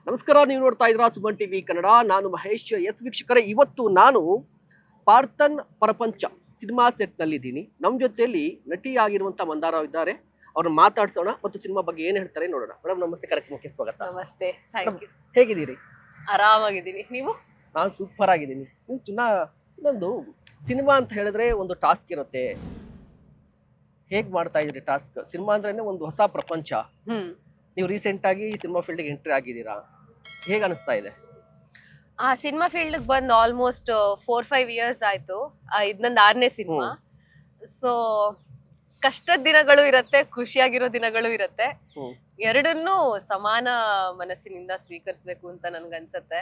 ನಮಸ್ಕಾರ, ನೀವು ನೋಡ್ತಾ ಇದ್ದೀರಾ ಸುಮನ್ ಟಿವಿ ಕನ್ನಡ. ನಾನು ಮಹೇಶ್. ಎಸ್ ವೀಕ್ಷಕರೇ, ಇವತ್ತು ನಾನು ಪಾರ್ಥನ್ ಪ್ರಪಂಚ ಸಿನಿಮಾ ಸೆಟ್ನಲ್ಲಿದ್ದೀನಿ. ನಮ್ಮ ಜೊತೆಯಲ್ಲಿ ನಟಿಯಾಗಿರುವಂಥ ಮಂದಾರ ಇದ್ದಾರೆ. ಅವ್ರನ್ನ ಮಾತಾಡ್ಸೋಣ ಮತ್ತು ಸಿನಿಮಾ ಬಗ್ಗೆ ಏನು ಹೇಳ್ತಾರೆ ನೋಡೋಣ. ಮೇಡಮ್ ನಮಸ್ತೆ, ಕಾರ್ಯಕ್ರಮಕ್ಕೆ ಸ್ವಾಗತ. ನಮಸ್ತೆ, ಥ್ಯಾಂಕ್ ಯು. ಹೇಗಿದ್ದೀರಿ? ಆರಾಮಾಗಿದ್ದೀನಿ, ನೀವು? ನಾನು ಸೂಪರ್ ಆಗಿದ್ದೀನಿ. ನೀವು ಇನ್ನೊಂದು ಸಿನಿಮಾ ಅಂತ ಹೇಳಿದ್ರೆ ಒಂದು ಟಾಸ್ಕ್ ಇರುತ್ತೆ. ಹೇಗೆ ಮಾಡ್ತಾ ಇದ್ರಿ ಟಾಸ್ಕ್? ಸಿನಿಮಾ ಅಂದ್ರೆ ಒಂದು ಹೊಸ ಪ್ರಪಂಚ. ನೀವು ರೀಸೆಂಟ್ ಆಗಿ ಸಿನಿಮಾ ಫೀಲ್ಡ್ಗೆ ಎಂಟ್ರಿ ಆಗಿದ್ದೀರಾ, ಹೇಗೆ ಅನಿಸ್ತಾ ಇದೆ? ಆ ಸಿನಿಮಾ ಫೀಲ್ಡ್ ಬಂದು ಆಲ್ಮೋಸ್ಟ್ 4-5 ಇಯರ್ಸ್ ಆಯ್ತು. ಇದು ನಂದು 6ನೇ ಸಿನಿಮಾ. ಸೊ ಕಷ್ಟದ ದಿನಗಳು ಇರುತ್ತೆ, ಖುಷಿಯಾಗಿರೋ ದಿನಗಳು ಇರುತ್ತೆ. ಎರಡನ್ನೂ ಸಮಾನ ಮನಸ್ಸಿನಿಂದ ಸ್ವೀಕರಿಸಬೇಕು ಅಂತ ನನ್ಗನ್ಸತ್ತೆ.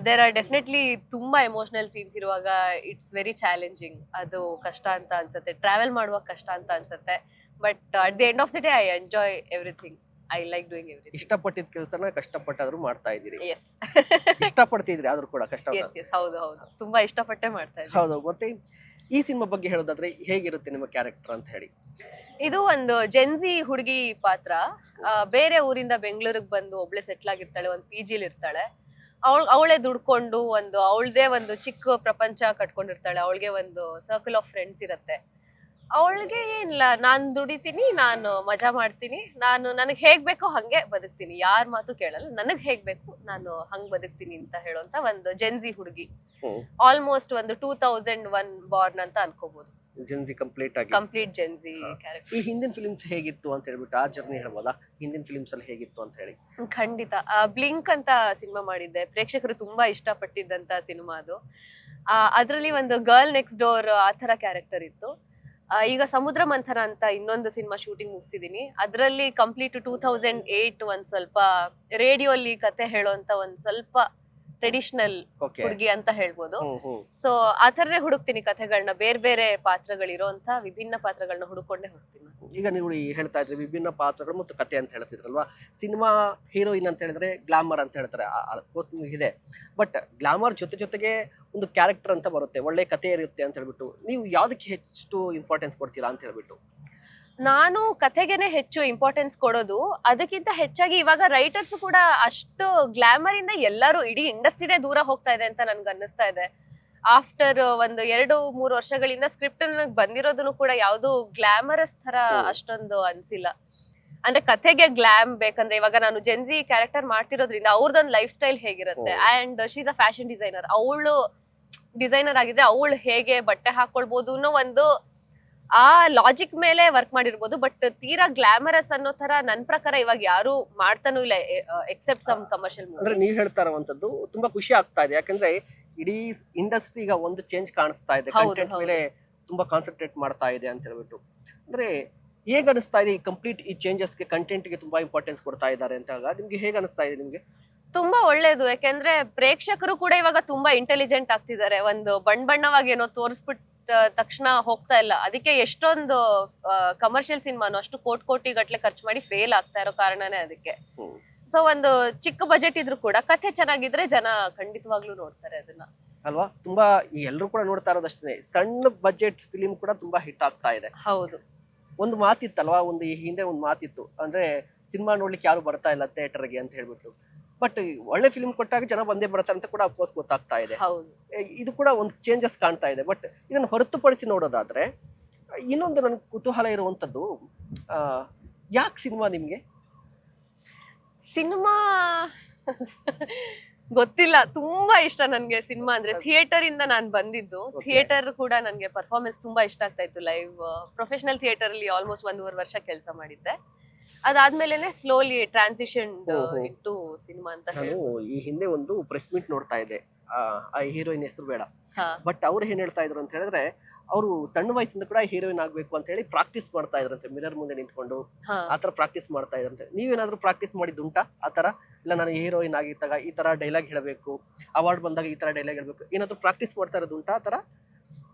ದೇರ್ ಆರ್ ಡೆಫಿನೆಟ್ಲಿ ತುಂಬಾ ಎಮೋಷನಲ್ ಸೀನ್ಸ್ ಇರುವಾಗ ಇಟ್ಸ್ ವೆರಿ ಚಾಲೆಂಜಿಂಗ್. ಅದು ಕಷ್ಟ ಅಂತ ಅನ್ಸುತ್ತೆ, ಟ್ರಾವೆಲ್ ಮಾಡುವಾಗ ಕಷ್ಟ ಅಂತ ಅನ್ಸುತ್ತೆ. But at the end of the day I enjoy everything. I like doing everything. ಇಷ್ಟಪಟ್ಟಿದ ಕೆಲಸನ ಕಷ್ಟಪಟ್ಟಾದ್ರೂ ಮಾಡ್ತಾ ಇದ್ದೀರಿ. ಎಸ್, ಇಷ್ಟಪಡ್ತಿದ್ರಿ ಆದ್ರೂ ಕೂಡ ಕಷ್ಟ. ಹೌದು ಹೌದು, ತುಂಬಾ ಇಷ್ಟಪಟ್ಟೆ ಮಾಡ್ತಾ ಇದ್ದೀನಿ. ಹೌದು. ಮತ್ತೆ ಈ ಸಿನಿಮಾ ಬಗ್ಗೆ ಹೇಳೋದಾದ್ರೆ ಹೇಗಿರುತ್ತೆ ನಿಮ್ಮ ಕ್ಯಾರೆಕ್ಟರ್ ಅಂತ ಹೇಳಿ? ಇದು ಒಂದು ಜೆನ್ಸಿ ಹುಡುಗಿ ಪಾತ್ರ. ಬೇರೆ ಊರಿಂದ ಬೆಂಗಳೂರಿಗೆ ಬಂದು ಒಬ್ಳೆ ಸೆಟ್ಲ್ ಆಗಿರ್ತಾಳೆ, ಒಂದು PG-ಲಿ ಇರ್ತಾಳೆ. ಅವಳೇ ದುಡ್ಕೊಂಡು ಅವಳದೇ ಒಂದು ಚಿಕ್ಕ ಪ್ರಪಂಚ ಕಟ್ಕೊಂಡಿರ್ತಾಳೆ. ಅವಳಿಗೆ ಒಂದು ಸರ್ಕಲ್ ಆಫ್ ಫ್ರೆಂಡ್ಸ್ ಇರತ್ತೆ. ಅವಳಿಗೆ ಏನಿಲ್ಲ, ನಾನು ದುಡಿತೀನಿ, ನಾನು ಮಜಾ ಮಾಡ್ತೀನಿ, ನನಗೆ ಹೇಗ್ ಬೇಕೋ ಹಂಗೆ ಬದುಕ್ತೀನಿ, ಯಾರ ಮಾತು ಕೇಳಲ್ಲ, ನನಗ್ ಹೇಗ್ ಬೇಕು ನಾನು ಹಂಗ್ ಬದುಕ್ತೀನಿ ಅಂತ ಹೇಳುವಂತ ಒಂದು ಜೆನ್ಸಿ ಹುಡುಗಿ. ಆಲ್ಮೋಸ್ಟ್ ಒಂದು 2001 ಬಾರ್ನ್ ಅಂತ ಅನ್ಕೋಬಹುದು. Gen Z complete Gen Z character. ಈ ಹಿಂದಿನ ಫಿಲ್ಮ್ಸ್ ಹೇಗಿತ್ತು ಅಂತ ಹೇಳ್ಬಿಟ್ಟು ಆ ಜರ್ನಿ ಹೇಳ್ಬೋದಾ? ಹಿಂದಿನ ಫಿಲ್ಮ್ಸ್ ಅಲ್ಲಿ ಹೇಗಿತ್ತು ಅಂತ ಹೇಳಿ. ಖಂಡಿತ. ಬ್ಲಿಂಕ್ ಅಂತ ಸಿನಿಮಾ ಮಾಡಿದ್ದೆ, ಪ್ರೇಕ್ಷಕರು ತುಂಬಾ ಇಷ್ಟಪಟ್ಟಿದ್ದಂತ ಸಿನಿಮಾ ಅದು. ಅದ್ರಲ್ಲಿ ಒಂದು ಗರ್ಲ್ ನೆಕ್ಸ್ಟ್ ಡೋರ್ ಆ ತರ ಕ್ಯಾರೆಕ್ಟರ್ ಇತ್ತು. ಈಗ ಸಮುದ್ರ ಮಂಥನ ಅಂತ ಇನ್ನೊಂದು ಸಿನಿಮಾ ಶೂಟಿಂಗ್ ಮುಗಿಸಿದೀನಿ. ಅದರಲ್ಲಿ ಕಂಪ್ಲೀಟ್ 2008 ಒಂದ್ ಸ್ವಲ್ಪ ರೇಡಿಯೋಲಿ ಕತೆ ಹೇಳೋಂತ ಒಂದ್ ಸ್ವಲ್ಪ ಟ್ರೆಡಿಷನಲ್ ಹುಡುಗಿ ಅಂತ ಹೇಳ್ಬೋದು. ಸೊ ಆ ತರನೇ ಹುಡುಕ್ತೀನಿ ಕಥೆಗಳನ್ನ, ಬೇರೆ ಬೇರೆ ಪಾತ್ರಗಳಿರೋಂತ ವಿಭಿನ್ನ ಪಾತ್ರಗಳನ್ನ ಹುಡುಕೊಂಡೇ ಹೋಗ್ತೀನಿ. ಈಗ ನೀವು ಹೇಳ್ತಾ ಇದ್ರಿ ವಿಭಿನ್ನ ಪಾತ್ರಗಳು ಮತ್ತು ಕತೆ ಅಂತ ಹೇಳ್ತಿದ್ರಲ್ವಾ. ಸಿನಿಮಾ ಹೀರೋಯಿನ್ ಅಂತ ಹೇಳಿದ್ರೆ ಗ್ಲಾಮರ್ ಅಂತ ಹೇಳ್ತಾರೆ, ಇದೆ. ಬಟ್ ಗ್ಲಾಮರ್ ಜೊತೆಗೆ ಒಂದು ಕ್ಯಾರೆಕ್ಟರ್ ಅಂತ ಬರುತ್ತೆ, ಒಳ್ಳೆ ಕತೆ ಇರುತ್ತೆ ಅಂತ ಹೇಳ್ಬಿಟ್ಟು ನೀವು ಯಾವ್ದಕ್ಕೆ ಹೆಚ್ಚು ಇಂಪಾರ್ಟೆನ್ಸ್ ಕೊಡ್ತೀರಾ ಅಂತ ಹೇಳ್ಬಿಟ್ಟು? ನಾನು ಕಥೆಗೆನೆ ಹೆಚ್ಚು ಇಂಪಾರ್ಟೆನ್ಸ್ ಕೊಡೋದು. ಅದಕ್ಕಿಂತ ಹೆಚ್ಚಾಗಿ ಇವಾಗ ರೈಟರ್ಸ್ ಕೂಡ ಅಷ್ಟು ಗ್ಲಾಮರ್ ಇಂದ ಎಲ್ಲರೂ ಇಡೀ ಇಂಡಸ್ಟ್ರಿನೇ ದೂರ ಹೋಗ್ತಾ ಇದೆ ಅಂತ ನನ್ಗೆ ಅನ್ನಿಸ್ತಾ ಇದೆ. ಆಫ್ಟರ್ ಒಂದು 2-3 ವರ್ಷಗಳಿಂದ ಸ್ಕ್ರಿಪ್ಟ್ ಬಂದಿರೋದನ್ನು ಕೂಡ ಯಾವ್ದು ಗ್ಲಾಮರಸ್ ತರ ಅಷ್ಟೊಂದು ಅನ್ಸಿಲ್ಲ. ಅಂದ್ರೆ ಕಥೆಗೆ ಗ್ಲಾಮ್ ಬೇಕಂದ್ರೆ ಇವಾಗ ನಾನು ಜೆನ್ಸಿ ಕ್ಯಾರೆಕ್ಟರ್ ಮಾಡ್ತಿರೋದ್ರಿಂದ ಅವ್ರದೊಂದು ಲೈಫ್ ಸ್ಟೈಲ್ ಹೇಗಿರುತ್ತೆ, and she is a fashion designer. ಅವಳು ಡಿಸೈನರ್ ಆಗಿದ್ರೆ ಅವಳು ಹೇಗೆ ಬಟ್ಟೆ ಹಾಕೊಳ್ಬಹುದು ಅನ್ನೋ ಒಂದು ಆ ಲಾಜಿಕ್ ಮೇಲೆ ವರ್ಕ್ ಮಾಡಿರ್ಬೋದು. ಬಟ್ ತೀರಾ ಗ್ಲಾಮರಸ್ ಅನ್ನೋ ತರ ನನ್ ಪ್ರಕಾರ ಇವಾಗ ಯಾರು ಮಾಡ್ತಾನೂ ಇಲ್ಲ, ಎಕ್ಸೆಪ್ಟ್ ಸಮ್ ಕಮರ್ಷಿಯಲ್ ಮೂವೀಸ್. ಅಂದ್ರೆ ನೀವ್ ಹೇಳ್ತಾ ಇರುವಂತದ್ದು ತುಂಬಾ ಖುಷಿ ಆಗ್ತಾ ಇದೆ, ಯಾಕಂದ್ರೆ ಇಡೀ ಇಂಡಸ್ಟ್ರಿ ಈಗ ಒಂದು ಚೇಂಜ್ ಕಾಣಿಸ್ತಾ ಇದೆ, ಕಂಟೆಂಟ್ ಮೇಲೆ ತುಂಬಾ ಕಾನ್ಸಂಟ್ರೇಟ್ ಮಾಡ್ತಾ ಇದೆ ಅಂತ ಹೇಳ್ಬಿಟ್ಟು. ಅಂದ್ರೆ ಹೇಗ್ ಅನಿಸ್ತಾ ಇದೆ ಈ ಕಂಪ್ಲೀಟ್ ಈ ಚೇಂಜಸ್ಗೆ, ಕಂಟೆಂಟ್ ಗೆ ತುಂಬಾ ಇಂಪಾರ್ಟೆನ್ಸ್ ಕೊಡ್ತಾ ಇದ್ದಾರೆ ಅಂತ ನಿಮ್ಗೆ ಹೇಗ್ ಅನಿಸ್ತಾ ಇದೆ ನಿಮ್ಗೆ? ತುಂಬಾ ಒಳ್ಳೇದು, ಯಾಕೆಂದ್ರೆ ಪ್ರೇಕ್ಷಕರು ಕೂಡ ಇವಾಗ ತುಂಬಾ ಇಂಟೆಲಿಜೆಂಟ್ ಆಗ್ತಿದ್ದಾರೆ. ಒಂದು ಬಣ್ಣವಾಗಿ ಏನೋ ತೋರಿಸ್ಬಿಟ್ಟು ತಕ್ಷಣ ಹೋಗ್ತಾ ಇಲ್ಲ. ಅದಕ್ಕೆ ಎಷ್ಟೊಂದು ಕಮರ್ಷಿಯಲ್ ಸಿನಿಮಾನು ಅಷ್ಟು ಕೋಟಿ ಗಟ್ಲೆ ಖರ್ಚು ಮಾಡಿ ಫೇಲ್ ಆಗ್ತಾ ಇರೋ ಕಾರಣನೇ ಅದಕ್ಕೆ. ಸೊ ಒಂದು ಚಿಕ್ಕ ಬಜೆಟ್ ಇದ್ರು ಕೂಡ ಕಥೆ ಚೆನ್ನಾಗಿದ್ರೆ ಜನ ಖಂಡಿತವಾಗ್ಲೂ ನೋಡ್ತಾರೆ ಅದನ್ನ, ಅಲ್ವಾ? ತುಂಬಾ ಎಲ್ಲರೂ ಕೂಡ ನೋಡ್ತಾ ಇರೋದಷ್ಟೇ, ಸಣ್ಣ ಬಜೆಟ್ ಫಿಲಿಂ ಕೂಡ ತುಂಬಾ ಹಿಟ್ ಆಗ್ತಾ ಇದೆ. ಹೌದು. ಒಂದು ಮಾತಿತ್ತಲ್ವಾ, ಒಂದು ಈ ಹಿಂದೆ ಒಂದು ಮಾತಿತ್ತು, ಅಂದ್ರೆ ಸಿನಿಮಾ ನೋಡ್ಲಿಕ್ಕೆ ಯಾರು ಬರ್ತಾ ಇಲ್ಲ ಥಿಯೇಟರ್ಗೆ ಅಂತ ಹೇಳ್ಬಿಟ್ಟು. ಬಟ್ ಒಳ್ಳೆ ಫಿಲ್ಮ್ ಕೊಟ್ಟಾಗ ಜನ ಬಂದೇ ಬರ್ತಾರೆ ಅಂತ ಕೂಡ ಅಫ್ಕೋರ್ಸ್ ಗೊತ್ತಾಗ್ತಾ ಇದೆ. ಇದು ಕೂಡ ಒಂದು ಚೇಂಜಸ್ ಕಾಣ್ತಾ ಇದೆ. ಬಟ್ ಇದನ್ನು ಹೊರತುಪಡಿಸಿ ನೋಡೋದಾದ್ರೆ ಇನ್ನೊಂದು ನನ್ಗೆ ಕುತೂಹಲ ಇರುವಂತದ್ದು, ಯಾಕೆ ಸಿನಿಮಾ ನಿಮ್ಗೆ? ಸಿನಿಮಾ ಗೊತ್ತಿಲ್ಲ, ತುಂಬಾ ಇಷ್ಟ ನನ್ಗೆ ಸಿನಿಮಾ ಅಂದ್ರೆ. ಥಿಯೇಟರ್ ಇಂದ ನಾನು ಬಂದಿದ್ದು, ಥಿಯೇಟರ್ ಕೂಡ ನನ್ಗೆ ಪರ್ಫಾರ್ಮೆನ್ಸ್ ತುಂಬಾ ಇಷ್ಟ ಆಗ್ತಾ ಇತ್ತು. ಲೈವ್ ಪ್ರೊಫೆಷನಲ್ ಥಿಯೇಟರ್ ಅಲ್ಲಿ ಆಲ್ಮೋಸ್ಟ್ 1 ವರ್ಷ ಕೆಲಸ ಮಾಡಿದ್ದೆ. ಅದಾದ್ಮೇಲೆ ಸ್ಲೋಲಿ ಟ್ರಾನ್ಸಿಷನ್ ಇಂಟು ಸಿನಿಮಾ ಅಂತ. ನಾನು ಈ ಹಿಂದೆ ಒಂದು ಪ್ರೆಸ್ ಮೀಟ್ ನೋಡ್ತಾ ಇದ್ದೆ, ಆ ಹೀರೋಯಿನ್ ಹೆಸರು ಬೇಡ, ಬಟ್ ಅವ್ರು ಏನ್ ಹೇಳ್ತಾ ಇದ್ರು ಅಂತ ಹೇಳಿದ್ರೆ, ಅವರು ಸಣ್ಣ ವಯಸ್ಸಿಂದ ಕೂಡ ಹೀರೋಯಿನ್ ಆಗ್ಬೇಕು ಅಂತ ಹೇಳಿ ಪ್ರಾಕ್ಟೀಸ್ ಮಾಡ್ತಾ ಇದ್ರಂತೆ, ಮಿರರ್ ಮುಂದೆ ನಿಂತ್ಕೊಂಡು ಆತರ ಪ್ರಾಕ್ಟೀಸ್ ಮಾಡ್ತಾ ಇದ್ರಂತೆ. ನೀವೇನಾದ್ರೂ ಪ್ರಾಕ್ಟೀಸ್ ಮಾಡಿದ್ದುಂಟಾ ಆತರ? ಇಲ್ಲ ನಾನು ಹೀರೋಯಿನ್ ಆಗಿದ್ದಾಗ ಈ ತರ ಡೈಲಾಗ್ ಹೇಳಬೇಕು, ಅವಾರ್ಡ್ ಬಂದಾಗ ಈ ತರ ಡೈಲಾಗ್ ಹೇಳ್ಬೇಕು, ಏನಾದ್ರೂ ಪ್ರಾಕ್ಟೀಸ್ ಮಾಡ್ತಾ ಇರೋದುಂಟಾ ಆತರ?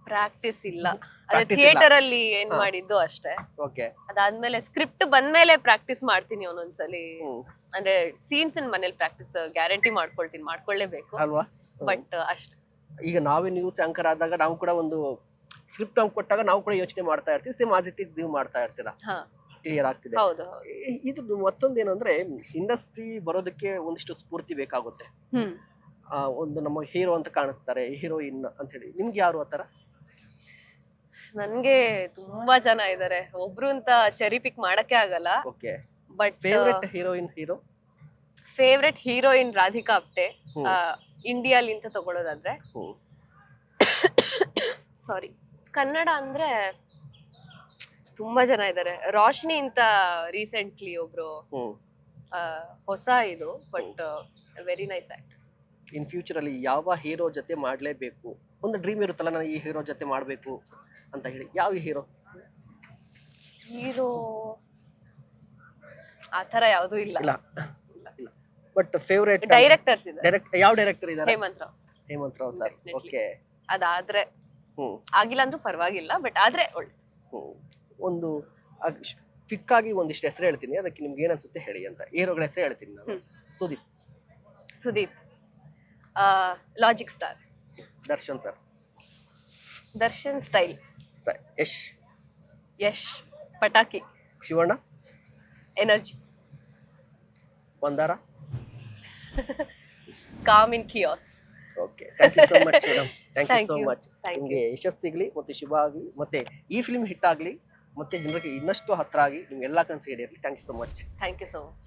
ಪ್ರಾಕ್ಟೀಸ್ ಇಲ್ಲ, ಅದೇ ಥಿಯೇಟರ್ ಅಲ್ಲಿ ಏನ್ ಮಾಡಿದ್ದು ಅಷ್ಟೇ. ಅದಾದ್ಮೇಲೆ ಸ್ಕ್ರಿಪ್ಟ್ ಬಂದ್ಮೇಲೆ ಪ್ರಾಕ್ಟೀಸ್ ಮಾಡ್ತೀನಿ ಒಂದೊಂದ್ಸಲಿ. ಅಂದ್ರೆ ಸೀನ್ಸ್ ಮನೇಲಿ ಪ್ರಾಕ್ಟೀಸ್ ಗ್ಯಾರಂಟಿ ಮಾಡ್ಕೊಳ್ಳೇಬೇಕು ಅಲ್ವಾ. ಬಟ್ ಅಷ್ಟೇ. ಈಗ ನಾವೇ ನ್ಯೂಸ್ ಆಂಕರ್ ಆದಾಗ ನಾವು ಕೂಡ ಒಂದು ಸ್ಕ್ರಿಪ್ಟ್ ನಮ್ಗೆ ಕೊಟ್ಟಾಗ ನಾವು ಕೂಡ ಯೋಚನೆ ಮಾಡ್ತಾ ಇರ್ತೀವಿ, ಸೇಮ್ ಆಸ್ ಇಟ್ ಈಸ್ ನೀವು ಮಾಡ್ತಾ ಇರ್ತೀರಾ. ಕ್ಲಿಯರ್ ಆಗ್ತಿದೆ. ಹೌದು ಹೌದು. ಇದು ಮತ್ತೊಂದೇನು ಅಂದ್ರೆ ಇಂಡಸ್ಟ್ರಿ ಬರೋದಕ್ಕೆ ಒಂದಿಷ್ಟು ಸ್ಫೂರ್ತಿ ಬೇಕಾಗುತ್ತೆ. ಒಂದು ನಮ್ಮ ಹೀರೋ ಅಂತ ಕಾಣಿಸ್ತಾರೆ, ಹೀರೋಯಿನ್ ಅಂತ ಹೇಳಿ. ನಿಮ್ಗೆ ಯಾರು ಆತರ? ನನ್ಗೆ ತುಂಬಾ ಜನ ಇದಾರೆ, ಒಬ್ರು ಅಂತ ಚೆರಿ ಪಿಕ್ ಮಾಡಕ್ಕೆ ಆಗಲ್ಲ. Okay. But favourite heroine, hero? Favourite heroine Radhika Apte, ಇಂಡಿಯಾಲಿಂತ ತಗೊಳ್ಳೋದಾದ್ರೆ. ಸಾರಿ, ಕನ್ನಡ ಅಂದ್ರೆ ತುಂಬಾ ಜನ ಇದಾರೆ. ರೋಶಿನಿ ಅಂತ ರೀಸೆಂಟ್ಲಿ ಒಬ್ರು ಹೊಸ ಇದು, but very nice actors. In future ಅಲ್ಲಿ ಯಾವ ಹೀರೋ ಜೊತೆ ಮಾಡ್ಲೇಬೇಕು, ಒಂದು ಡ್ರೀಮ್ ಇರುತ್ತಲ್ಲ, ನಾನು ಈ ಹೀರೋ ಜೊತೆ ಮಾಡ್ಬೇಕು ಅಂತ ಹೇಳಿ, ಯಾವ ಹೀರೋ? ಹೀರೋ ಆತರ ಯಾವ್ದು ಇಲ್ಲ. ಬಟ್ ಫೇವರೇಟ್ ಡೈರೆಕ್ಟರ್ಸ್ ಇದ್ದಾರೆ. ಯಾವ ಡೈರೆಕ್ಟರ್ ಇದ್ದಾರೆ? ಹೇಮಂತ್ ರಾವ್. ಹೇಮಂತ್ ರಾವ್ ಸರ್. ಓಕೆ. ಅದಾದ್ರೆ ಆಗಿಲ್ಲ ಅಂದ್ರೂ ಪರವಾಗಿಲ್ಲ, ಬಟ್ ಆದ್ರೆ ಒಳ್ಳೆ. ಒಂದು ಕ್ವಿಕ್ ಆಗಿ ಒಂದಿಷ್ಟು ಹೆಸರು ಹೇಳ್ತೀನಿ, ಅದಕ್ಕೆ ನಿಮ್ಗೆ ಏನ್ ಅನ್ಸುತ್ತೆ ಹೇಳಿ ಅಂತ. ಹೀರೋಗಳ ಹೆಸರು ಹೇಳ್ತೀನಿ ನಾನು. Sudeep, logic star. Darshan sir. Darshan style. Yash ಪಟಾಕಿ. ಶಿವಣ್ಣ. ಎನರ್ಜಿ. ಮಂದಾರ. Calm in chaos. Okay, thank you so much madam. Thank you so much. ನಿಮಗೆ ಯಶಸ್ಸು ಸಿಗ್ಲಿ, ಮತ್ತೆ ಶುಭ ಆಗಲಿ, ಮತ್ತೆ ಈ ಫಿಲ್ಮ್ ಹಿಟ್ ಆಗಲಿ, ಮತ್ತೆ ಜನರಿಗೆ ಇನ್ನಷ್ಟು ಹತ್ರ ಆಗಿ ನಿಮ್ಗೆಲ್ಲ ಕನಸು ಈಡೇರಲಿ. Thank you so much. Thank you so much.